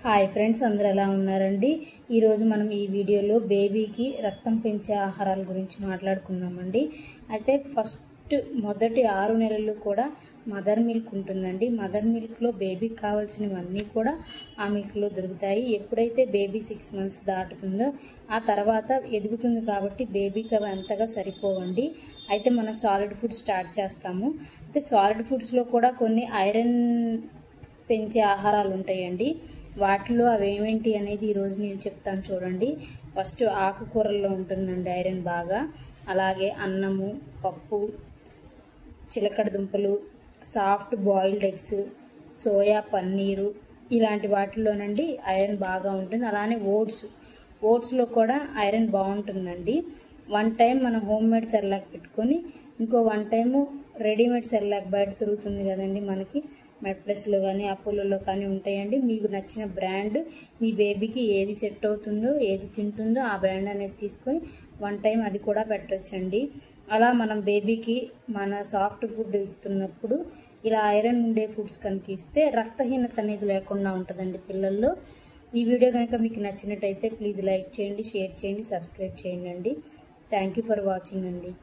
Hi friends, అందరూ ఎలా ఉన్నారండి? ఈరోజు మనం ఈ వీడియోలో బేబీకి రక్తం పెంచే ఆహారాల గురించి మాట్లాడుకుందామండి. అయితే మొదటి 6 నెలలు కూడా మదర్ మిల్క్ ఉంటుందండి. మదర్ మిల్క్లో బేబీకి కావాల్సినవన్నీ కూడా ఆ మిల్క్లో దొరుకుతాయి. ఎప్పుడైతే బేబీ 6 మంత్స్ దాటుతుందో ఆ తర్వాత ఎదుగుతుంది కాబట్టి బేబీకి అవి అంతగా సరిపోవండి. అయితే మనం సాలిడ్ ఫుడ్ స్టార్ట్ చేస్తాము. అయితే సాలిడ్ ఫుడ్స్లో కూడా కొన్ని ఐరన్ పెంచే ఆహారాలు ఉంటాయండి. వాటిలో అవేమేంటి అనేది ఈరోజు నేను చెప్తాను చూడండి. ఫస్ట్ ఆకుకూరల్లో ఉంటుందండి ఐరన్ బాగా. అలాగే అన్నము, పప్పు, చిలకడ దుంపలు, soft boiled eggs, soya paneer ఇలాంటి వాటిల్లోనండి ఐరన్ బాగా ఉంటుంది. అలానే ఓట్స్లో కూడా ఐరన్ బాగుంటుందండి. 1 టైం మనం హోమ్ మేడ్ సెర్లాక్ పెట్టుకొని ఇంకో 1 టైము రెడీమేడ్ సెర్లాక్ బయట తిరుగుతుంది కదండి, మనకి మెడ్ప్లస్లో కానీ అపోలోలో కానీ ఉంటాయండి. మీకు నచ్చిన బ్రాండ్, మీ బేబీకి ఏది సెట్ అవుతుందో, ఏది తింటుందో ఆ బ్రాండ్ అనేది తీసుకొని 1 టైం అది కూడా పెట్టొచ్చండి. అలా మనం బేబీకి మన సాఫ్ట్ ఫుడ్ ఇస్తున్నప్పుడు ఇలా ఐరన్ ఉండే ఫుడ్స్ కనుక ఇస్తే రక్తహీనత అనేది లేకుండా ఉంటుందండి పిల్లల్లో. ఈ వీడియో కనుక మీకు నచ్చినట్టయితే ప్లీజ్ లైక్ చేయండి, షేర్ చేయండి, సబ్స్క్రైబ్ చేయండి అండి. థ్యాంక్ యూ ఫర్ వాచింగ్ అండి.